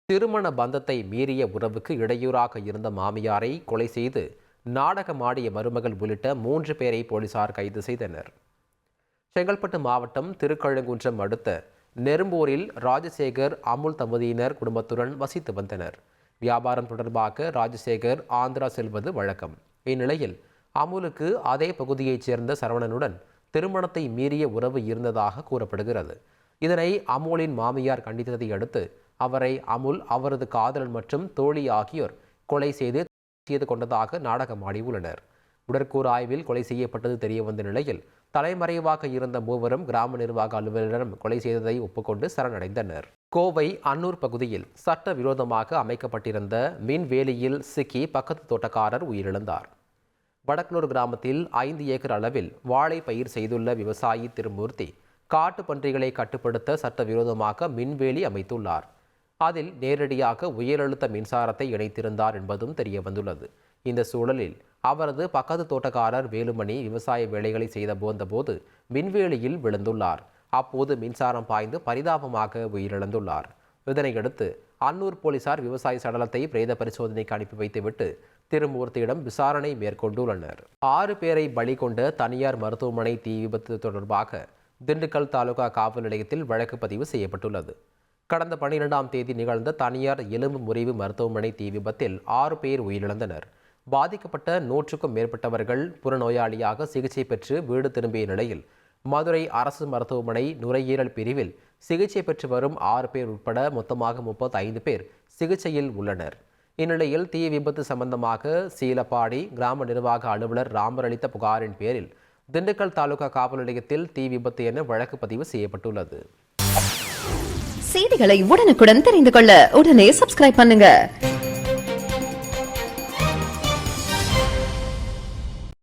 திருமண பந்தத்தை மீறிய உறவுக்கு இடையூறாக இருந்த மாமியாரை கொலை செய்து நாடகமாடிய மருமகள் உள்ளிட்ட 3 பேரை போலீசார் கைது செய்தனர். செங்கல்பட்டு மாவட்டம் திருக்கழுங்குன்றம் அடுத்த நெரும்பூரில் ராஜசேகர் அமுல் தம்பதியினர் குடும்பத்துடன் வசித்து வந்தனர். வியாபாரம் தொடர்பாக ராஜசேகர் ஆந்திரா செல்வது வழக்கம். இந்நிலையில் அமுலுக்கு அதே பகுதியைச் சேர்ந்த சரவணனுடன் திருமணத்தை மீறிய உறவு இருந்ததாக கூறப்படுகிறது. இதனை அமுலின் மாமியார் கண்டித்ததை அடுத்து அவரை அமுல், அவரது காதலன் மற்றும் தோழி ஆகியோர் கொலை செய்து கொண்டதாக நாடகமாடி உள்ளனர். உடற்கூறு ஆய்வில் கொலை செய்யப்பட்டது தெரியவந்த நிலையில் தலைமறைவாக இருந்த மூவரும் கிராம நிர்வாக அலுவலரிடம் கொலை செய்ததை ஒப்புக்கொண்டு சரணடைந்தனர். கோவை அன்னூர் பகுதியில் சட்டவிரோதமாக அமைக்கப்பட்டிருந்த மின்வேலியில் சிக்கி பக்கத்து தோட்டக்காரர் உயிரிழந்தார். வடக்லூர் கிராமத்தில் 5 ஏக்கர் அளவில் வாழை பயிர் செய்துள்ள விவசாயி திருமூர்த்தி காட்டு பன்றிகளை கட்டுப்படுத்த சட்டவிரோதமாக மின்வேலி அமைத்துள்ளார். அதில் நேரடியாக உயரழுத்த மின்சாரத்தை இணைத்திருந்தார் என்பதும் தெரிய வந்துள்ளது. இந்த சூழலில் அவரது பக்கத்து தோட்டக்காரர் வேலுமணி விவசாய வேலைகளை செய்த போது மின்வேலியில் விழுந்துள்ளார். அப்போது மின்சாரம் பாய்ந்து பரிதாபமாக உயிரிழந்துள்ளார். இதனையடுத்து அன்னூர் போலீசார் விவசாய சடலத்தை பிரேத பரிசோதனைக்கு அனுப்பி வைத்துவிட்டு திருமூர்த்தியிடம் விசாரணை மேற்கொண்டுள்ளனர். 6 பேரை பலி கொண்ட தனியார் மருத்துவமனை தீ விபத்து தொடர்பாக திண்டுக்கல் தாலுகா காவல் நிலையத்தில் வழக்கு பதிவு செய்யப்பட்டுள்ளது. கடந்த 12ஆம் தேதி நிகழ்ந்த தனியார் எலும்பு முறிவு மருத்துவமனை தீ விபத்தில் 6 பேர் உயிரிழந்தனர். பாதிக்கப்பட்ட 100க்கும் மேற்பட்டவர்கள் புறநோயாளியாக சிகிச்சை பெற்று வீடு திரும்பிய நிலையில் மதுரை அரசு மருத்துவமனை நுரையீரல் பிரிவில் சிகிச்சை பெற்று வரும் 6 பேர் உட்பட மொத்தமாக 35 பேர் சிகிச்சையில் உள்ளனர். இந்நிலையில் தீ விபத்து சம்பந்தமாக சீலப்பாடி கிராம நிர்வாக அலுவலர் ராமர் அளித்த புகாரின் பேரில் திண்டுக்கல் தாலுகா காவல் நிலையத்தில் தீ விபத்து என வழக்கு பதிவு செய்யப்பட்டுள்ளது. செய்திகளை உடனுக்குடன் தெரிந்து கொள்ள உடனே சப்ஸ்கிரைப் பண்ணுங்க.